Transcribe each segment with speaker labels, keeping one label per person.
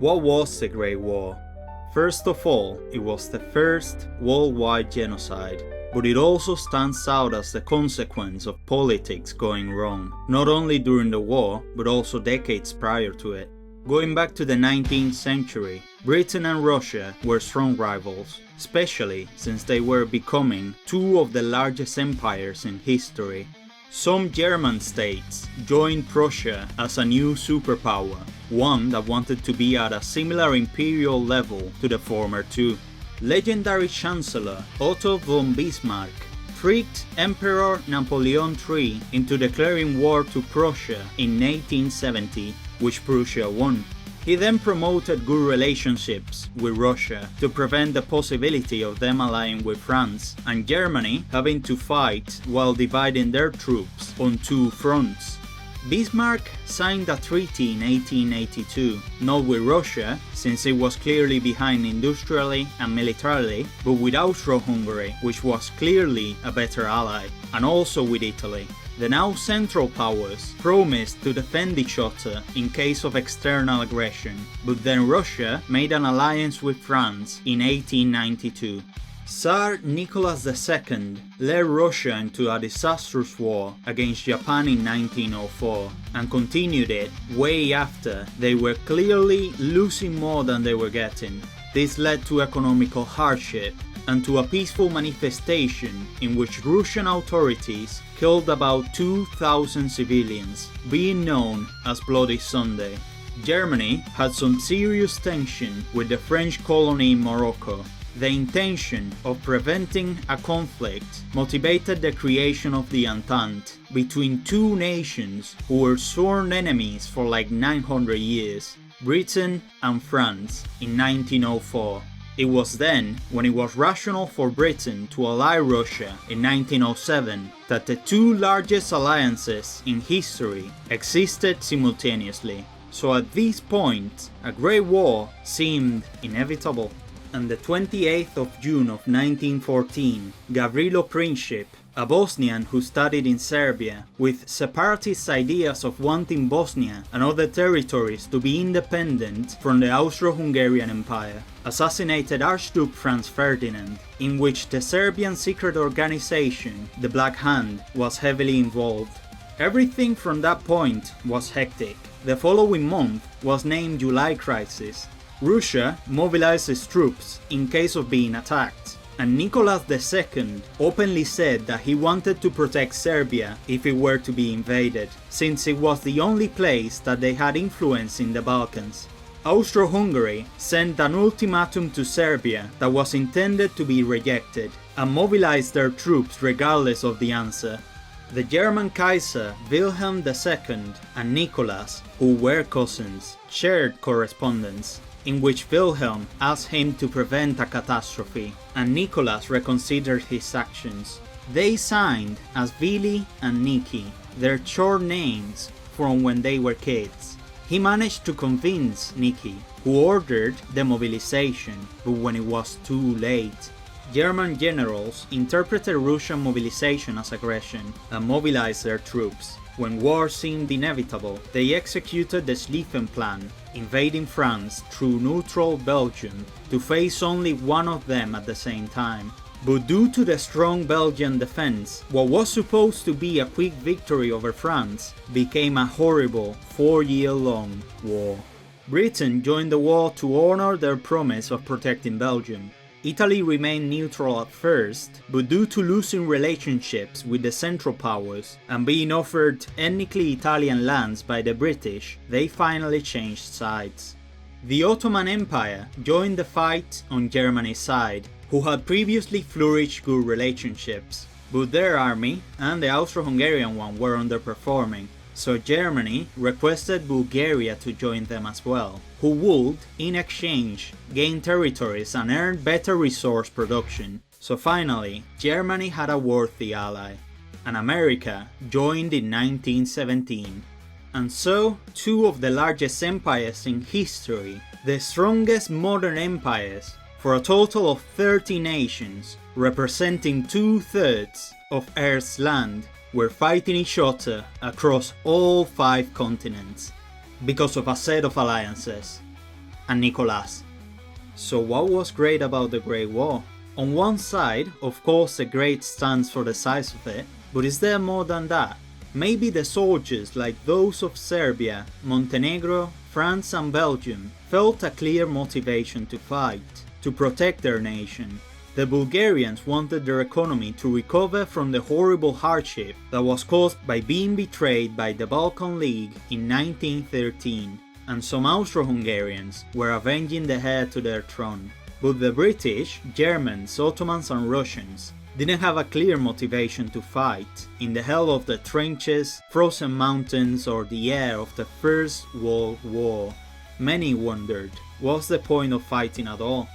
Speaker 1: What was the Great War? First of all, it was the first worldwide genocide, but it also stands out as the consequence of politics going wrong, not only during the war, but also decades prior to it. Going back to the 19th century, Britain and Russia were strong rivals, especially since they were becoming two of the largest empires in history. Some German states joined Prussia as a new superpower, one that wanted to be at a similar imperial level to the former two. Legendary Chancellor Otto von Bismarck tricked Emperor Napoleon III into declaring war to Prussia in 1870, which Prussia won. He then promoted good relationships with Russia to prevent the possibility of them allying with France, and Germany having to fight while dividing their troops on two fronts. Bismarck signed a treaty in 1882, not with Russia, since it was clearly behind industrially and militarily, but with Austro-Hungary, which was clearly a better ally, and also with Italy. The now Central Powers promised to defend each other in case of external aggression, but then Russia made an alliance with France in 1892. Tsar Nicholas II led Russia into a disastrous war against Japan in 1904 and continued it way after they were clearly losing more than they were getting. This led to economical hardship and to a peaceful manifestation in which Russian authorities killed about 2,000 civilians, being known as Bloody Sunday. Germany had some serious tension with the French colony in Morocco. The intention of preventing a conflict motivated the creation of the Entente between two nations who were sworn enemies for like 900 years, Britain and France, in 1904. It was then, when it was rational for Britain to ally Russia in 1907, that the two largest alliances in history existed simultaneously. So at this point, a Great War seemed inevitable. On the 28th of June of 1914, Gavrilo Princip, a Bosnian who studied in Serbia, with separatist ideas of wanting Bosnia and other territories to be independent from the Austro-Hungarian Empire, assassinated Archduke Franz Ferdinand, in which the Serbian secret organization, the Black Hand, was heavily involved. Everything from that point was hectic. The following month was named July Crisis. Russia mobilized its troops in case of being attacked, and Nicholas II openly said that he wanted to protect Serbia if it were to be invaded, since it was the only place that they had influence in the Balkans. Austro-Hungary sent an ultimatum to Serbia that was intended to be rejected, and mobilized their troops regardless of the answer. The German Kaiser Wilhelm II and Nicholas, who were cousins, shared correspondence, in which Wilhelm asked him to prevent a catastrophe, and Nicholas reconsidered his actions. They signed as Willy and Nicky, their short names from when they were kids. He managed to convince Nicky, who ordered demobilization, but when it was too late. German generals interpreted Russian mobilization as aggression and mobilized their troops. When war seemed inevitable, they executed the Schlieffen Plan, invading France through neutral Belgium to face only one of them at the same time. But due to the strong Belgian defense, what was supposed to be a quick victory over France became a horrible 4-year-long war. Britain joined the war to honor their promise of protecting Belgium. Italy remained neutral at first, but due to losing relationships with the Central Powers and being offered ethnically Italian lands by the British, they finally changed sides. The Ottoman Empire joined the fight on Germany's side, who had previously flourished good relationships, but their army and the Austro-Hungarian one were underperforming. So Germany requested Bulgaria to join them as well, who would, in exchange, gain territories and earn better resource production. So finally, Germany had a worthy ally, and America joined in 1917. And so, two of the largest empires in history, the strongest modern empires, for a total of 30 nations, representing 2/3 of Earth's land, were fighting each other across all 5 continents, because of a set of alliances. and Nicholas. So what was great about the Great War? On one side, of course, the great stands for the size of it, but is there more than that? Maybe the soldiers, like those of Serbia, Montenegro, France and Belgium, felt a clear motivation to fight, to protect their nation. The Bulgarians wanted their economy to recover from the horrible hardship that was caused by being betrayed by the Balkan League in 1913, and some Austro-Hungarians were avenging the heir to their throne. But the British, Germans, Ottomans and Russians didn't have a clear motivation to fight in the hell of the trenches, frozen mountains or the air of the First World War. Many wondered, what's the point of fighting at all?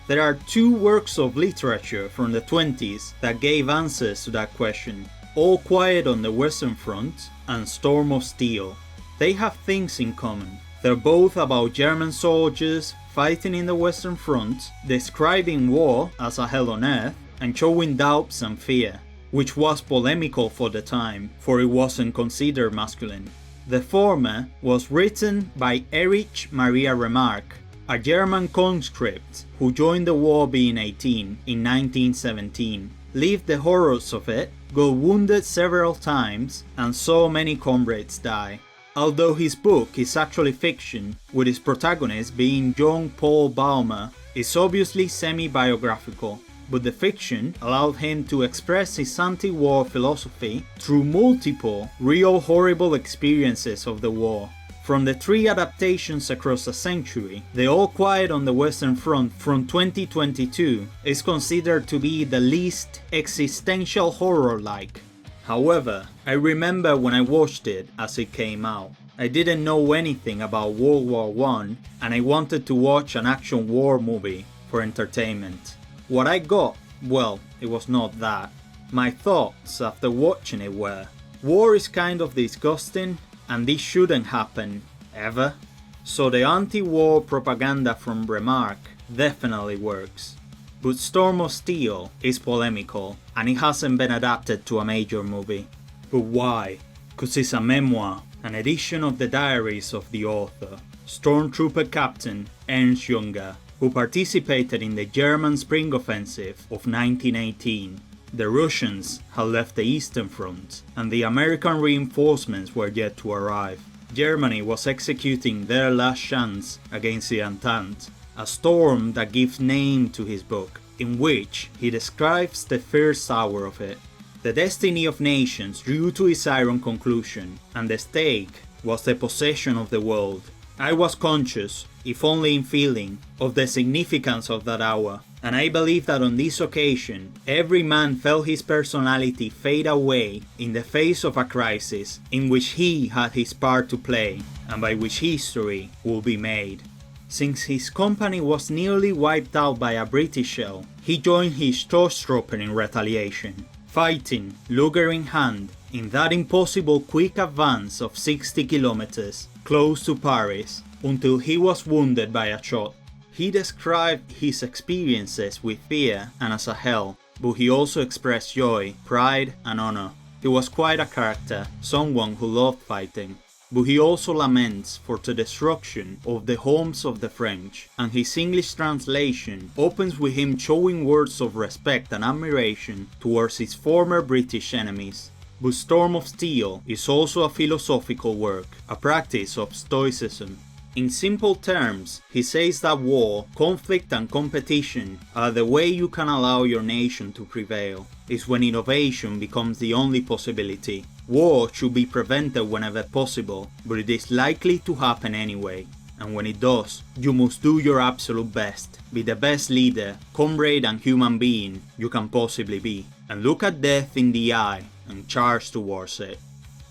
Speaker 1: There are two works of literature from the 20s that gave answers to that question: All Quiet on the Western Front and Storm of Steel. They have things in common. They're both about German soldiers fighting in the Western Front, describing war as a hell on earth, and showing doubts and fear, which was polemical for the time, for it wasn't considered masculine. The former was written by Erich Maria Remarque, a German conscript who joined the war being 18 in 1917, lived the horrors of it, got wounded several times, and saw many comrades die. Although his book is actually fiction, with his protagonist being John Paul Baumer, it's obviously semi-biographical, but the fiction allowed him to express his anti-war philosophy through multiple, real horrible experiences of the war. From the 3 adaptations across a century, The All Quiet on the Western Front from 2022 is considered to be the least existential horror-like. However, I remember when I watched it as it came out. I didn't know anything about World War I and I wanted to watch an action war movie for entertainment. What I got, well, it was not that. My thoughts after watching it were, war is kind of disgusting and this shouldn't happen, ever. So the anti-war propaganda from Remarque definitely works. But Storm of Steel is polemical and it hasn't been adapted to a major movie. But why? Cause it's a memoir, an edition of the diaries of the author, Stormtrooper Captain Ernst Junger, who participated in the German Spring Offensive of 1918. The Russians had left the Eastern Front and the American reinforcements were yet to arrive. Germany was executing their last chance against the Entente, a storm that gives name to his book, in which he describes the first hour of it. The destiny of nations drew to its iron conclusion, and the stake was the possession of the world. I was conscious, if only in feeling, of the significance of that hour, and I believe that on this occasion, every man felt his personality fade away in the face of a crisis in which he had his part to play, and by which history will be made. Since his company was nearly wiped out by a British shell, he joined his Stormtrooper in retaliation, fighting, Luger in hand, in that impossible quick advance of 60 kilometers, close to Paris, until he was wounded by a shot. He described his experiences with fear and as a hell, but he also expressed joy, pride and honor. He was quite a character, someone who loved fighting. But he also laments for the destruction of the homes of the French, and his English translation opens with him showing words of respect and admiration towards his former British enemies. But Storm of Steel is also a philosophical work, a practice of Stoicism. In simple terms, he says that war, conflict and competition are the way you can allow your nation to prevail. It's when innovation becomes the only possibility. War should be prevented whenever possible, but it is likely to happen anyway. And when it does, you must do your absolute best. Be the best leader, comrade and human being you can possibly be. And look at death in the eye and charge towards it.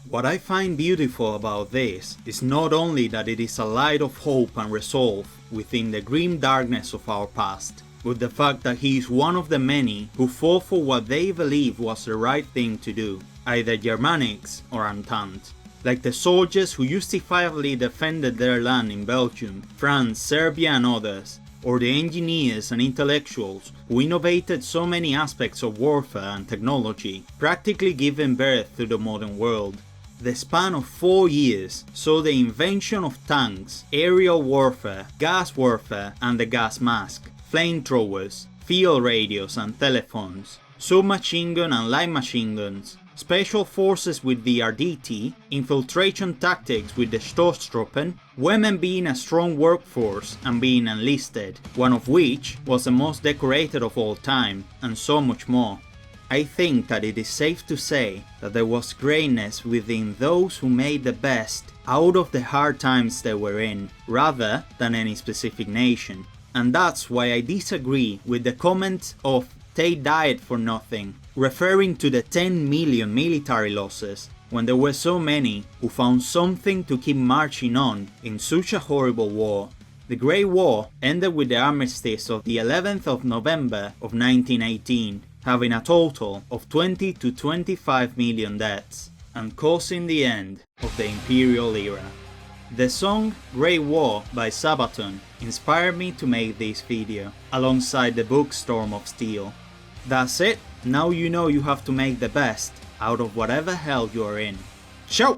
Speaker 1: What I find beautiful about this is not only that it is a light of hope and resolve within the grim darkness of our past, but the fact that he is one of the many who fought for what they believed was the right thing to do, either Germanics or Entente. Like the soldiers who justifiably defended their land in Belgium, France, Serbia and others, or the engineers and intellectuals who innovated so many aspects of warfare and technology, practically giving birth to the modern world. The span of 4 years saw the invention of tanks, aerial warfare, gas warfare and the gas mask, flamethrowers, field radios and telephones, submachine gun and light machine guns, special forces with the RDT, infiltration tactics with the Stoßtruppen, women being a strong workforce and being enlisted, one of which was the most decorated of all time, and so much more. I think that it is safe to say that there was greatness within those who made the best out of the hard times they were in, rather than any specific nation. And that's why I disagree with the comment of "they died for nothing," referring to the 10 million military losses, when there were so many who found something to keep marching on in such a horrible war. The Great War ended with the armistice of the 11th of November of 1918, having a total of 20 to 25 million deaths, and causing the end of the Imperial era. The song Great War by Sabaton inspired me to make this video, alongside the book Storm of Steel. That's it, now you know you have to make the best out of whatever hell you are in. Ciao!